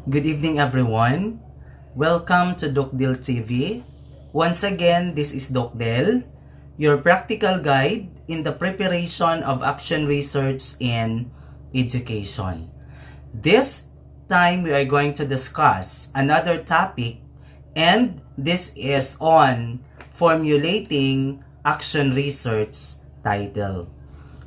Good evening, everyone. Welcome to Docdel TV. Once again, this is Docdel, your practical guide in the preparation of action research in education. This time, we are going to discuss another topic, and this is on formulating action research title.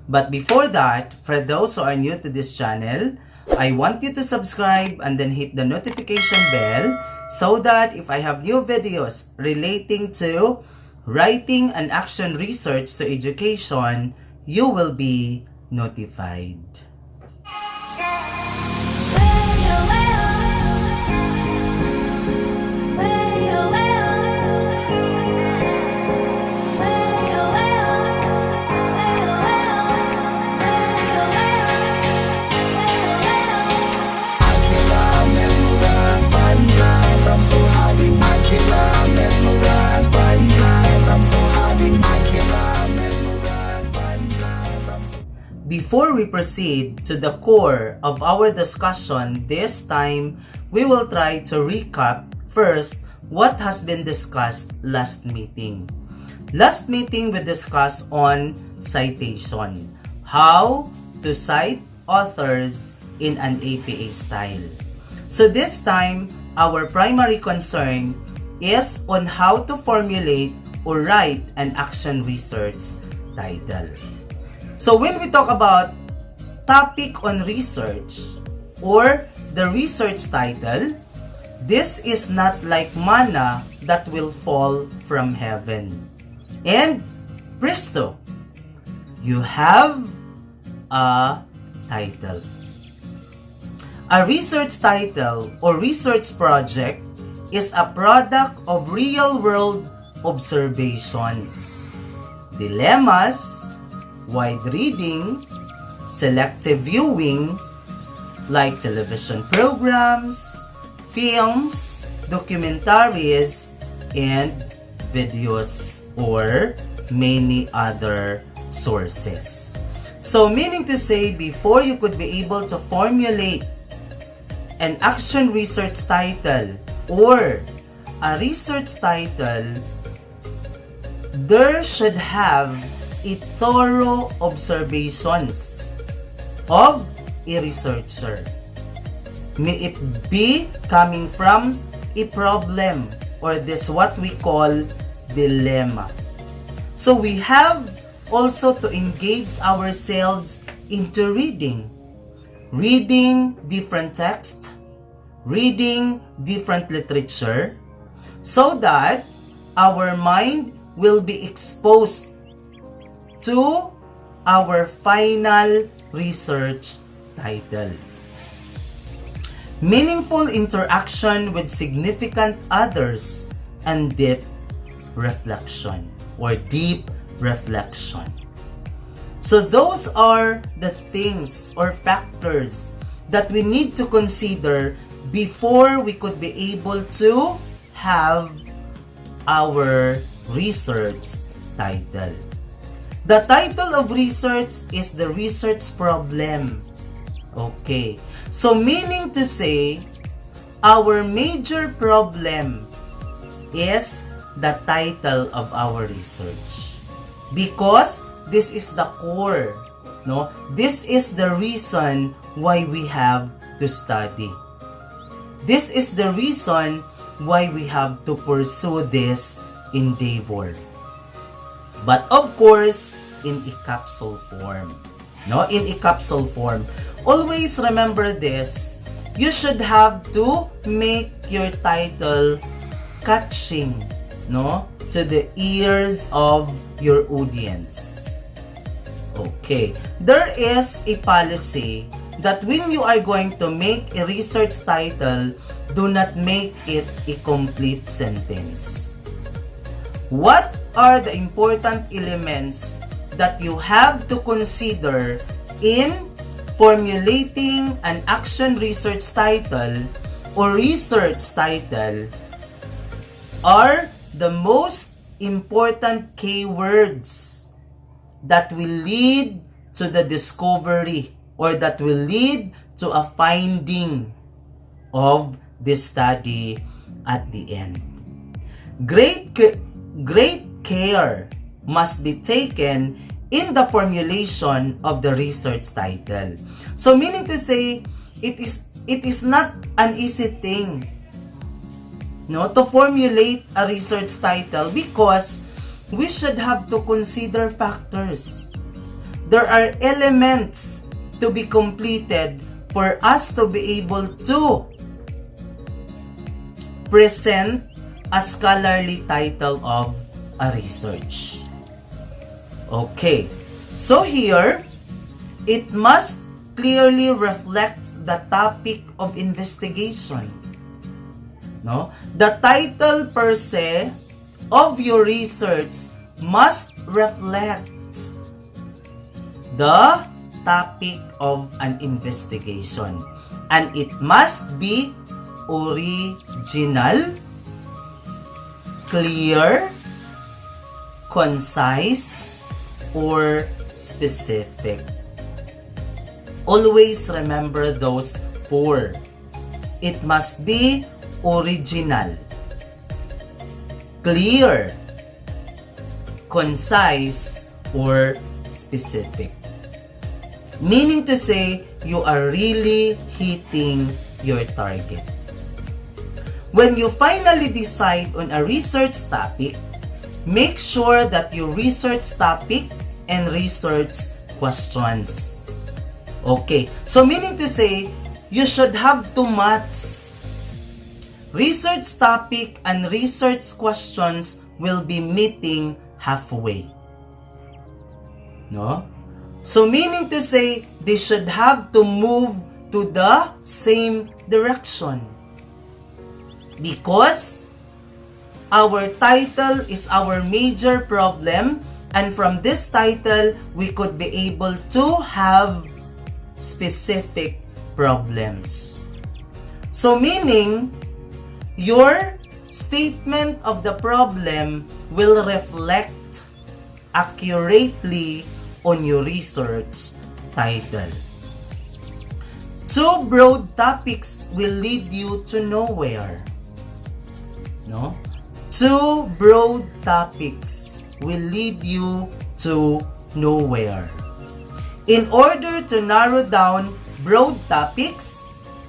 But before that, for those who are new to this channel, I want you to subscribe and then hit the notification bell so that if I have new videos relating to writing and action research to education, you will be notified. Before we proceed to the core of our discussion this time, we will try to recap first what has been discussed last meeting. Last meeting we discussed on citation, how to cite authors in an APA style. So this time, our primary concern is on how to formulate or write an action research title. So when we talk about topic on research or the research title, this is not like manna that will fall from heaven. And presto, you have a title. A research title or research project is a product of real-world observations, dilemmas, wide reading, selective viewing, like television programs, films, documentaries, and videos, or many other sources. So meaning to say, before you could be able to formulate an action research title or a research title, there should have a thorough observations of a researcher. May it be coming from a problem or this what we call dilemma. So we have also to engage ourselves into reading different text, reading different literature, so that our mind will be exposed to our final research title. Meaningful interaction with significant others and deep reflection. So those are the things or factors that we need to consider before we could be able to have our research title. The title of research is the research problem. Okay. So meaning to say, our major problem is the title of our research. Because this is the core, no? This is the reason why we have to study. This is the reason why we have to pursue this endeavor. But of course, in a capsule form. No, in a capsule form. Always remember this. You should have to make your title catching, no, to the ears of your audience. Okay. There is a policy that when you are going to make a research title, do not make it a complete sentence. What are the important elements that you have to consider in formulating an action research title or research title are the most important keywords that will lead to the discovery or that will lead to a finding of this study at the end. Great care must be taken in the formulation of the research title. So meaning to say, it is not an easy thing, no, to formulate a research title, because we should have to consider factors. There are elements to be completed for us to be able to present a scholarly title of a research. Okay, so here, it must clearly reflect the topic of investigation. No? The title per se of your research must reflect the topic of an investigation, and it must be original, clear, concise, or specific. Always remember those four. It must be original, clear, concise, or specific. Meaning to say, you are really hitting your target. When you finally decide on a research topic, make sure that your research topic and research questions. Okay, so meaning to say, you should have to match. Research topic and research questions will be meeting halfway. No? So meaning to say, they should have to move to the same direction. Because our title is our major problem, and from this title, we could be able to have specific problems. So meaning, your statement of the problem will reflect accurately on your research title. Too broad topics will lead you to nowhere. No? Too broad topics will lead you to nowhere. In order to narrow down broad topics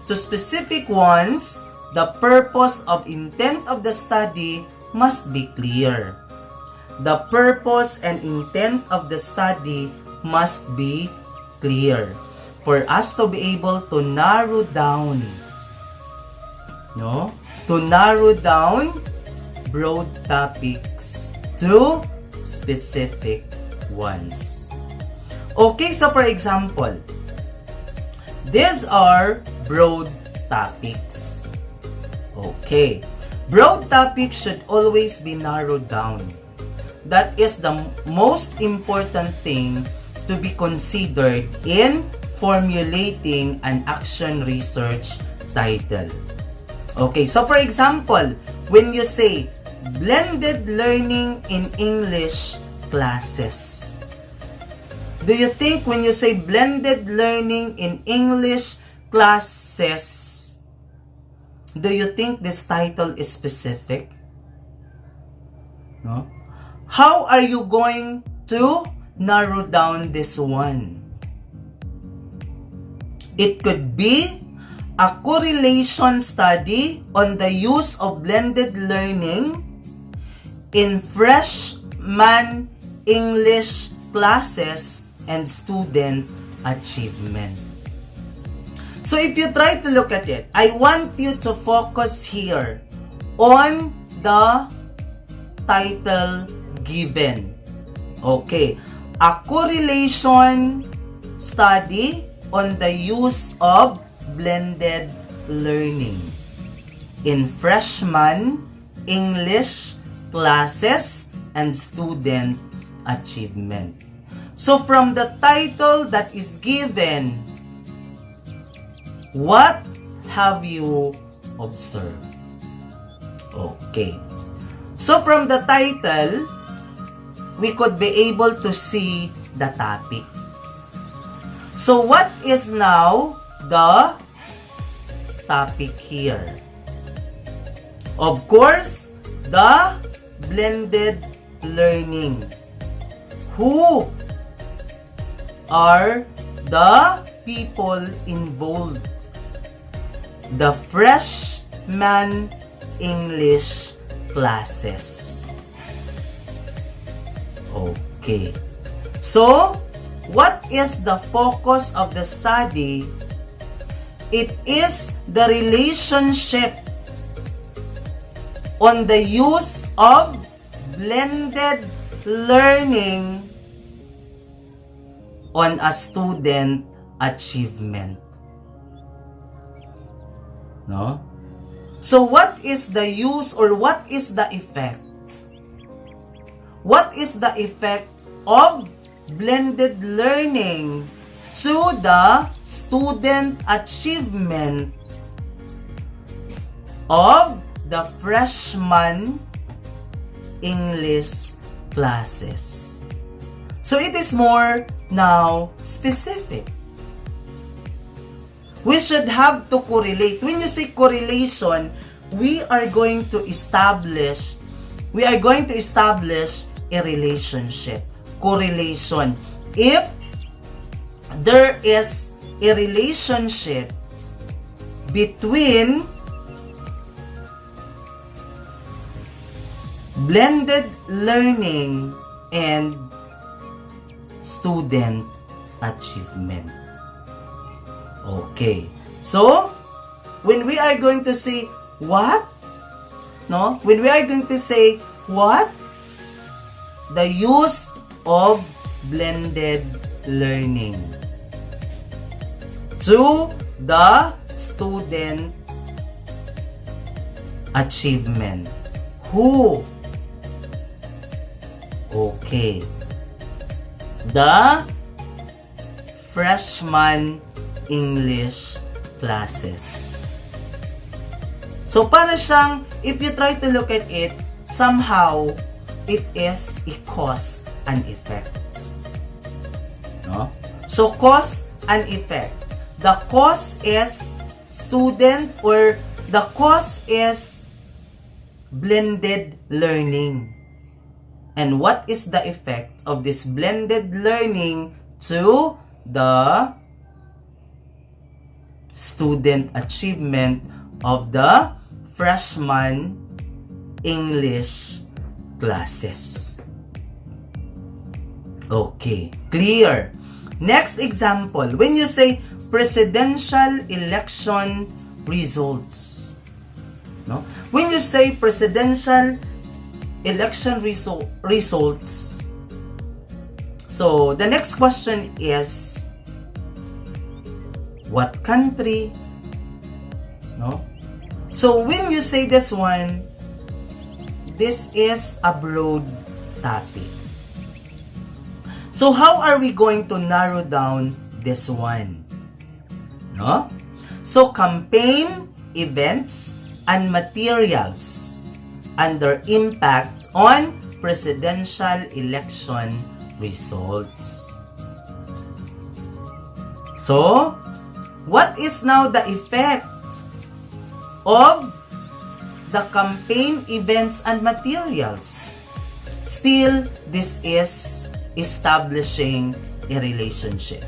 to specific ones, the purpose of intent of the study must be clear. The purpose and intent of the study must be clear for us to be able to narrow down, no? To narrow down broad topics to specific ones. Okay, so for example, these are broad topics. Okay, broad topics should always be narrowed down. That is the most important thing to be considered in formulating an action research title. Okay, so for example, when you say blended learning in English classes, do you think when you say blended learning in English classes, do you think this title is specific? No? How are you going to narrow down this one? It could be a correlation study on the use of blended learning in freshman English classes and student achievement. So if you try to look at it, I want you to focus here on the title given. Okay, a correlation study on the use of blended learning in freshman English classes and student achievement. So from the title that is given, what have you observed? Okay. So from the title, we could be able to see the topic. So what is now the topic here. Of course, the blended learning. Who are the people involved? The freshman English classes. Okay. So, what is the focus of the study? It is the relationship on the use of blended learning on a student achievement. No? So what is the use or what is the effect? What is the effect of blended learning to the student achievement of the freshman English classes? So it is more now specific. We should have to correlate. When you say correlation, we are going to establish a relationship. Correlation. If there is a relationship between blended learning and student achievement. Okay. So, when we are going to say what? No? When we are going to say what? The use of blended learning to the student achievement. Who? Okay. The freshman English classes. So, para siyang, if you try to look at it, somehow, it is a cause and effect. No? So, cause and effect. The cause is student or the cause is blended learning. And what is the effect of this blended learning to the student achievement of the freshman English classes? Okay, clear. Next example, when you say presidential election results, no? When you say presidential election results, so the next question is, what country? No? So when you say this one, this is a broad topic. So how are we going to narrow down this one? No? So campaign, events, and materials and their impact on presidential election results. So, what is now the effect of the campaign, events, and materials? Still, this is establishing a relationship.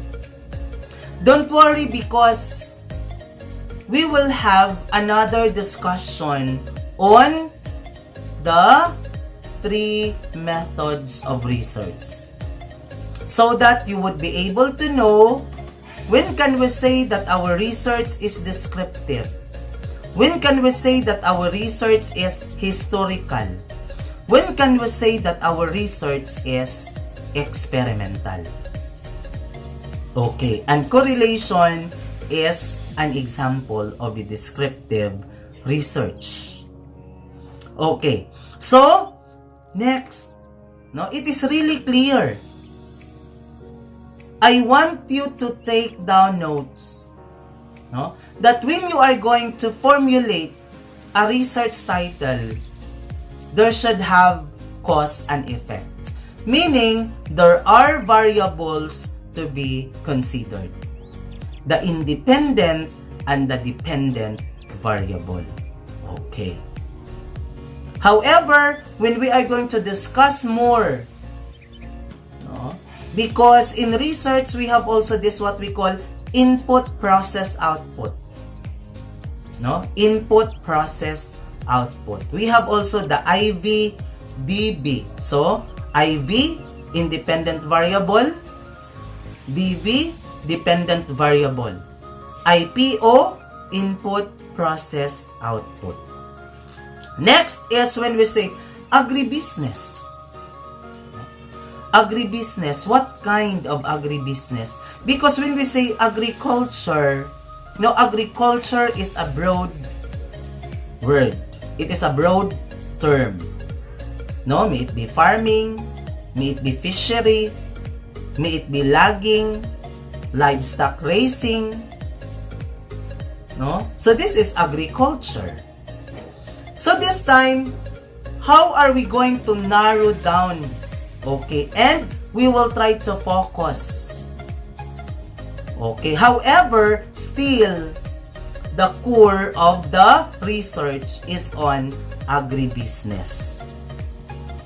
Don't worry, because we will have another discussion on the 3 methods of research, so that you would be able to know when can we say that our research is descriptive, when can we say that our research is historical, when can we say that our research is experimental. Okay, and correlation is an example of a descriptive research. Okay, so next, no, it is really clear. I want you to take down notes, no, that when you are going to formulate a research title, there should have cause and effect. Meaning, there are variables to be considered. The independent and the dependent variable. Okay. However, when we are going to discuss more, no, because in research, we have also this what we call input, process, output. No? Input, process, output. We have also the IVDB. So, IV, independent variable. DV, dependent variable. IPO, input, process, output. Next is when we say agribusiness. Agribusiness, what kind of agribusiness? Because when we say agriculture, agriculture is a broad word. It is a broad term. No, may it be farming, may it be fishery, may it be logging, livestock raising. No? So this is agriculture. So this time, how are we going to narrow down? Okay, and we will try to focus. Okay, however, still, the core of the research is on agribusiness.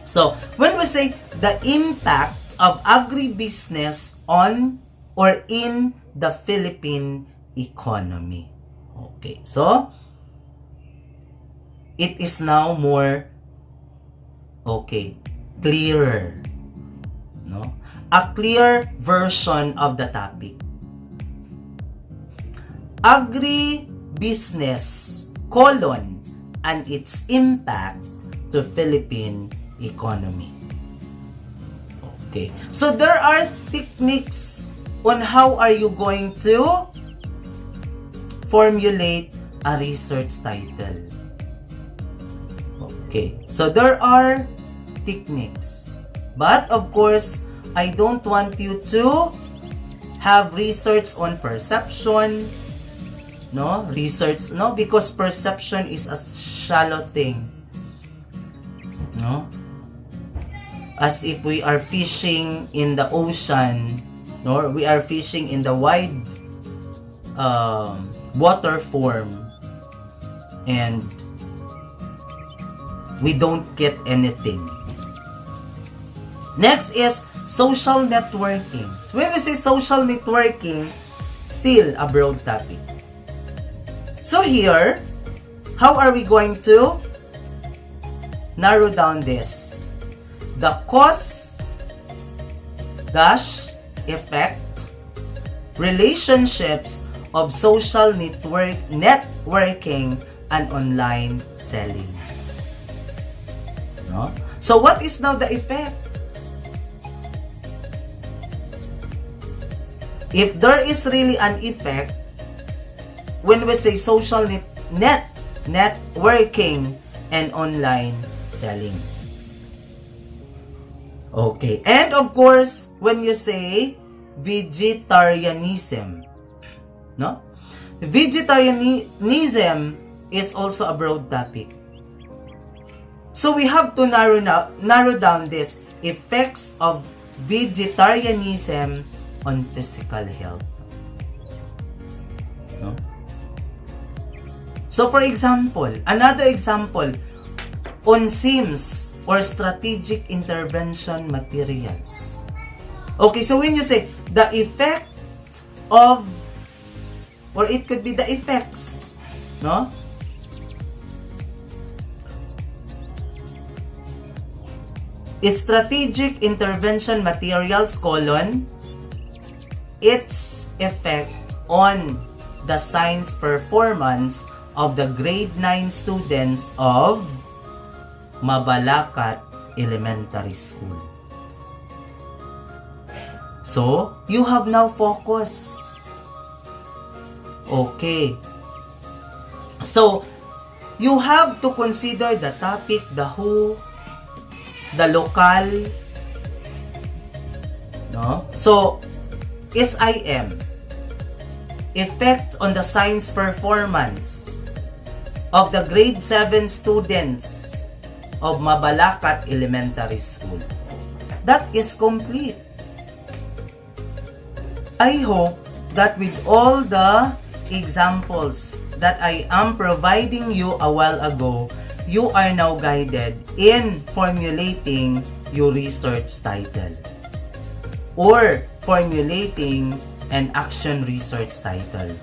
So, when we say the impact of agribusiness on or in the Philippine economy. Okay, so, it is now more, clearer. No? A clear version of the topic. Agribusiness, and its impact to Philippine economy. Okay. So there are techniques on how are you going to formulate a research title. Okay. So there are techniques. But of course, I don't want you to have research on perception. No? Research, no? Because perception is a shallow thing. No? As if we are fishing in the ocean, no? We are fishing in the wide water form, and we don't get anything. Next is social networking. So when we say social networking, still a broad topic. So here, how are we going to narrow down this? The cause dash effect relationships of social networking and online selling. No? So what is now the effect? If there is really an effect, when we say social networking and online selling. Okay. And of course, when you say vegetarianism, no? Vegetarianism is also a broad topic. So we have to narrow down this effects of vegetarianism on physical health. No? So for example, another example, on SIMS or strategic intervention materials. Okay, so when you say the effect of, or it could be the effects, no? Strategic intervention materials, its effect on the science performance of the grade 9 students of Mabalacat Elementary School. So, you have now focus. Okay. So, you have to consider the topic, the who, the local, no? So, SIM, effect on the science performance of the grade 7 students of Mabalacat Elementary School. That is complete. I hope that with all the examples that I am providing you a while ago, you are now guided in formulating your research title or formulating an action research title.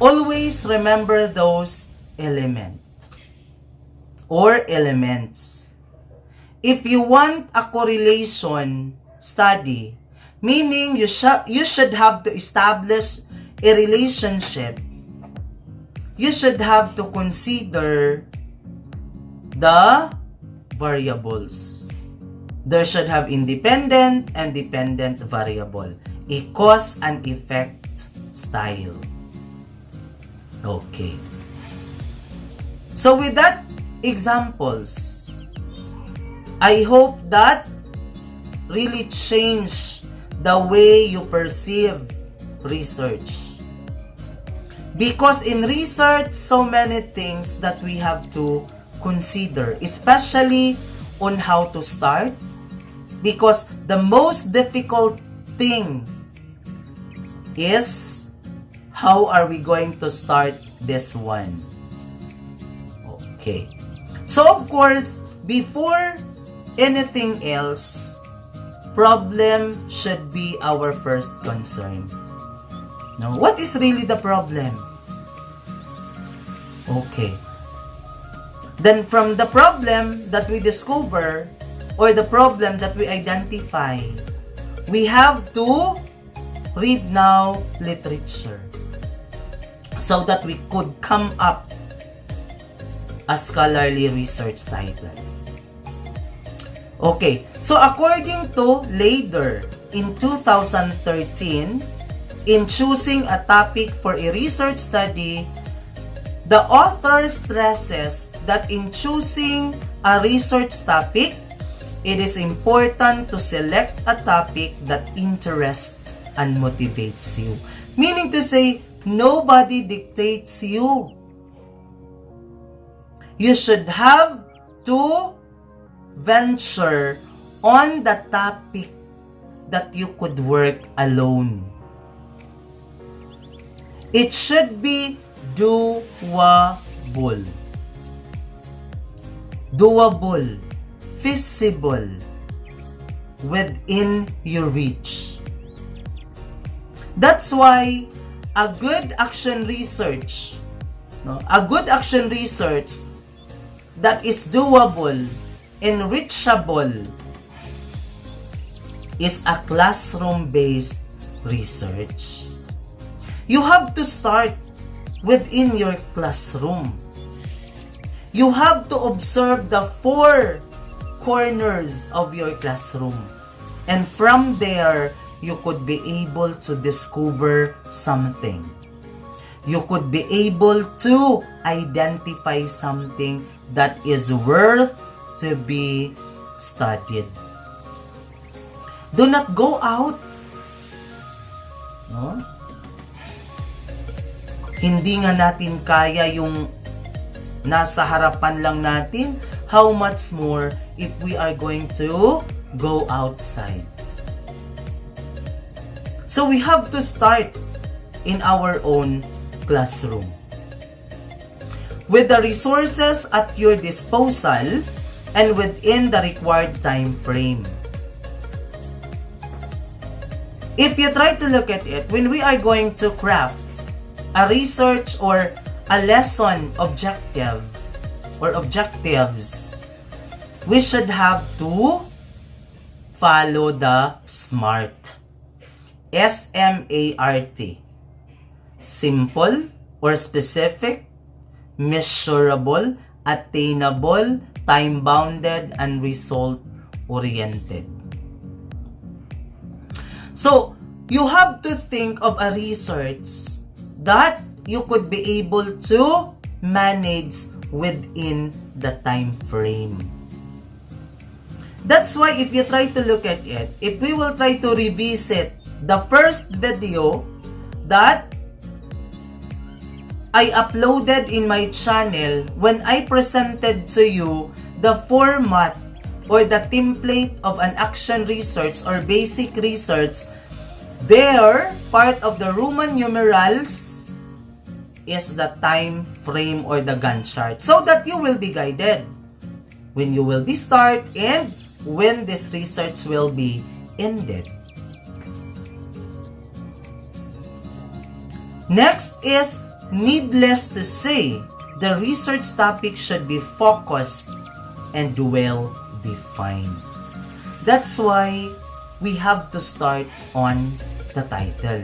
Always remember those elements. If you want a correlation study, meaning you should have to establish a relationship, you should have to consider the variables. There should have independent and dependent variable, a cause and effect style. Okay. So with that examples, I hope that really change the way you perceive research. Because in research, so many things that we have to consider, especially on how to start. Because the most difficult thing is how are we going to start this one? Okay. So of course, before anything else, problem should be our first concern. Now, what is really the problem? Okay. Then from the problem that we discover or the problem that we identify, we have to read now literature so that we could come up a scholarly research title. Okay, so according to Lader in 2013, in choosing a topic for a research study, the author stresses that in choosing a research topic, it is important to select a topic that interests and motivates you. Meaning to say, nobody dictates you. You should have to venture on the topic that you could work alone. It should be doable, feasible, within your reach. That's why a good action research that is doable and reachable is a classroom-based research. You have to start within your classroom. You have to observe the four corners of your classroom. And from there, you could be able to discover something. You could be able to identify something that is worth to be studied. Do not go out. No? Hindi nga natin kaya yung nasa harapan lang natin. How much more if we are going to go outside? So we have to start in our own classroom. With the resources at your disposal and within the required time frame. If you try to look at it, when we are going to craft a research or a lesson objective or objectives, we should have to follow the SMART. SMART. Simple or specific, measurable, attainable, time-bounded, and result-oriented. So, you have to think of a research that you could be able to manage within the time frame. That's why if you try to look at it, if we will try to revisit the first video that I uploaded in my channel when I presented to you the format or the template of an action research or basic research, there, part of the Roman numerals is the time frame or the Gantt chart so that you will be guided when you will be start and when this research will be ended. Next is, needless to say, the research topic should be focused and well defined. That's why we have to start on the title.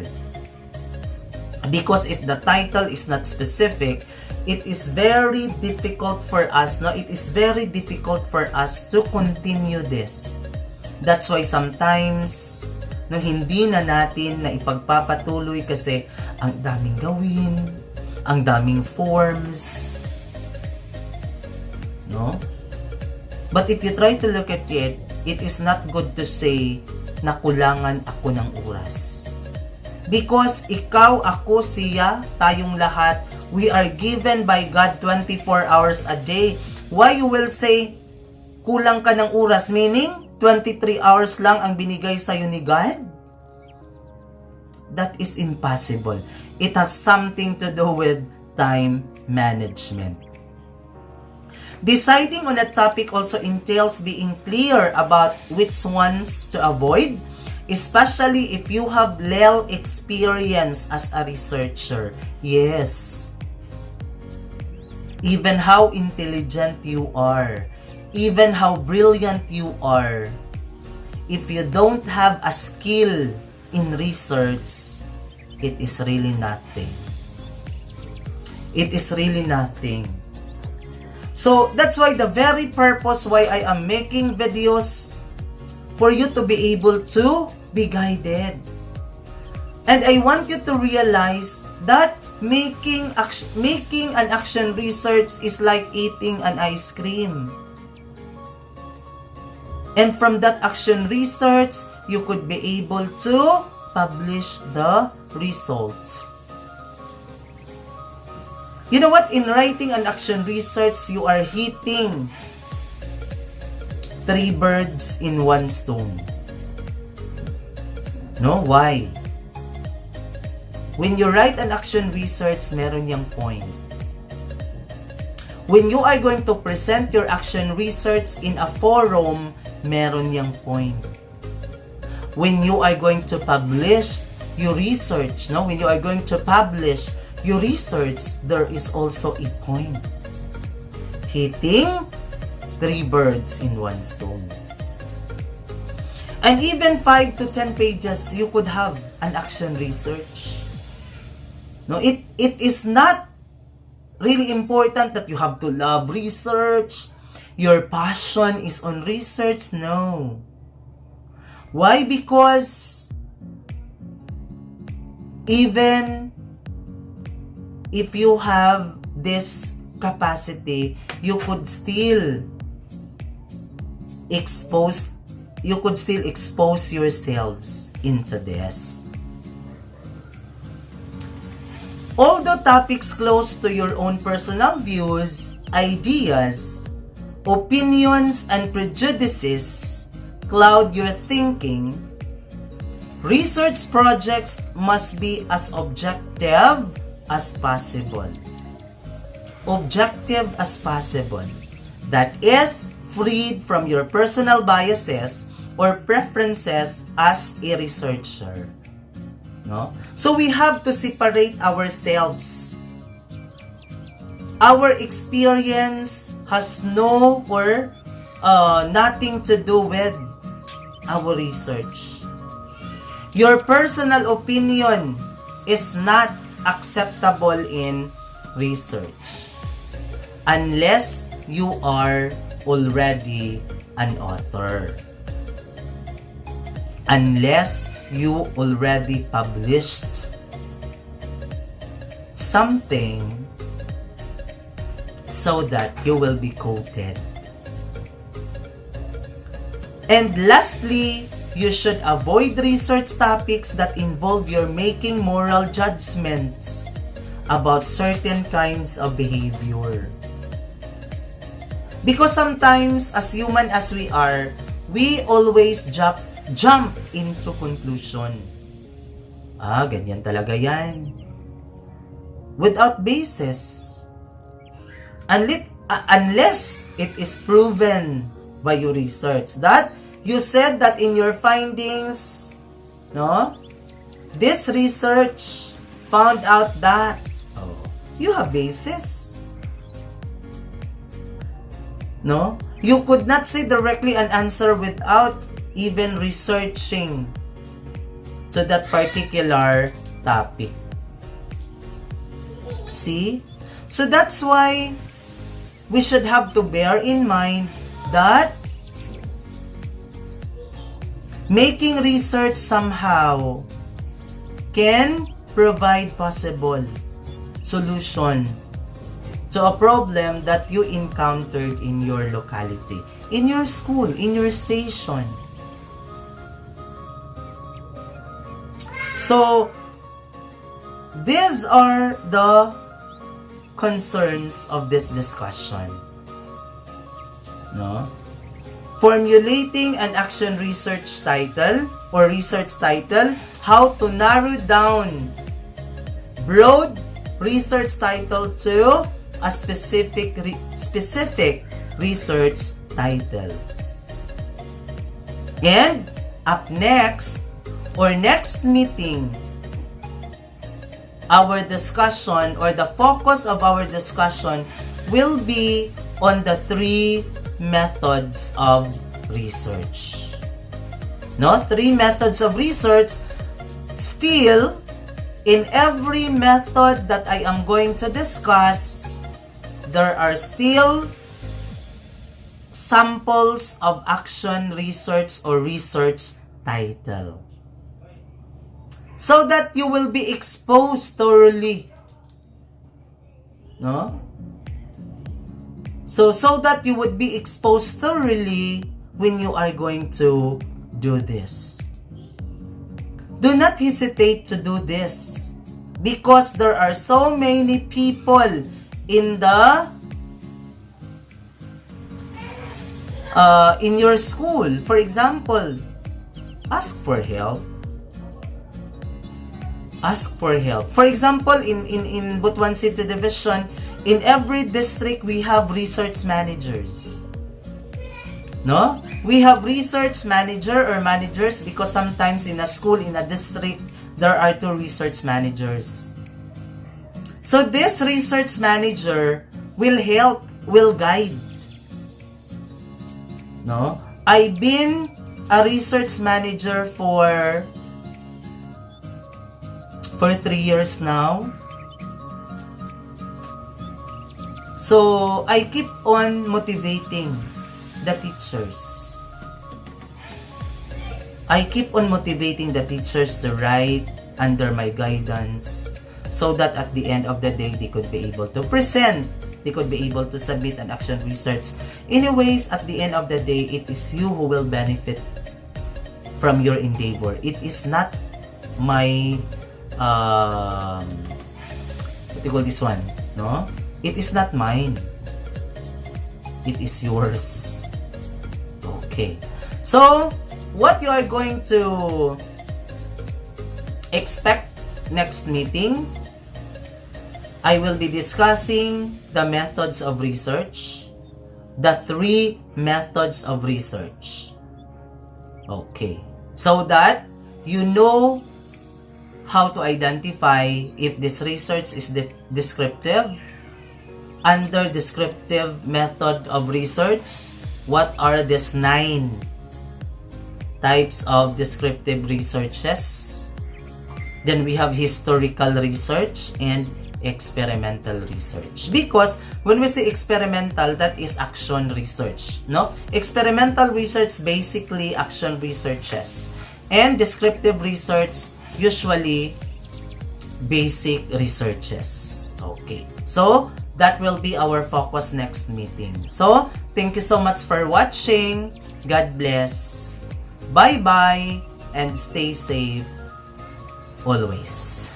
Because if the title is not specific, it is very difficult for us, no? It is very difficult for us to continue this. That's why sometimes, no, hindi na natin na ipagpapatuloy kasi ang daming gawin, ang daming forms, no? But if you try to look at it, it is not good to say na kulangan ako ng oras. Because ikaw, ako, siya, tayong lahat, we are given by God 24 hours a day. Why you will say, kulang ka ng oras? Meaning, 23 hours lang ang binigay sa'yo ni God? That is impossible. It has something to do with time management. Deciding on a topic also entails being clear about which ones to avoid, especially if you have little experience as a researcher. Yes. Even how intelligent you are, even how brilliant you are, if you don't have a skill in research, it is really nothing. It is really nothing. So, that's why the very purpose why I am making videos, for you to be able to be guided. And I want you to realize that making an action research is like eating an ice cream. And from that action research, you could be able to publish the results. You know what? In writing an action research, you are hitting 3 birds in 1 stone. No? Why? When you write an action research, meron yang point. When you are going to present your action research in a forum, meron yang point. When you are going to publish your research, no? When you are going to publish your research, there is also a point. Hitting 3 birds in 1 stone. And even 5 to 10 pages, you could have an action research. No, it is not really important that you have to love research, your passion is on research. No. Why? Because even if you have this capacity, you could still expose yourselves into this. Although topics close to your own personal views, ideas, opinions, and prejudices cloud your thinking, research projects must be as objective as possible. Objective as possible. That is, freed from your personal biases or preferences as a researcher. No? So we have to separate ourselves. Our experience has nothing to do with our research. Your personal opinion is not acceptable in research unless you are already an author. Unless you already published something so that you will be quoted. And lastly, you should avoid research topics that involve your making moral judgments about certain kinds of behavior. Because sometimes, as human as we are, we always jump into conclusion. Ganyan talaga yan. without basis. Unless it is proven by your research that you said that in your findings, no, this research found out that, you have basis. No, you could not say directly an answer without even researching to that particular topic. See? So that's why we should have to bear in mind that making research somehow can provide possible solution to a problem that you encountered in your locality, in your school, in your station. So, these are the concerns of this discussion. No? Formulating an action research title or research title, how to narrow down broad research title to a specific research title. And up next, or next meeting, our discussion or the focus of our discussion will be on the 3 methods of research. No, 3 methods of research. Still, in every method that I am going to discuss, there are still samples of action research or research title, so that you will be exposed thoroughly. No? So that you would be exposed thoroughly when you are going to do this. Do not hesitate to do this, because there are so many people in the in your school. For example, ask for help. Ask for help. For example, in Butuan City Division, in every district we have research managers. No? We have research manager or managers because sometimes in a school, in a district, there are 2 research managers. So this research manager will help, will guide. No? I've been a research manager for 3 years now. So I keep on motivating the teachers. I keep on motivating the teachers to write under my guidance, so that at the end of the day, they could be able to present, they could be able to submit an action research. Anyways, at the end of the day, it is you who will benefit from your endeavor. It is not my, what do you call this one? No? It is not mine. It is yours. Okay. So, what you are going to expect next meeting, I will be discussing the methods of research, the 3 methods of research. Okay. So that you know how to identify if this research is descriptive. Under descriptive method of research, what are these 9 types of descriptive researches? Then we have historical research and experimental research. Because when we say experimental, that is action research. No? Experimental research, basically action researches. And descriptive research, usually basic researches. Okay. So, that will be our focus next meeting. So, thank you so much for watching. God bless. Bye-bye and stay safe always.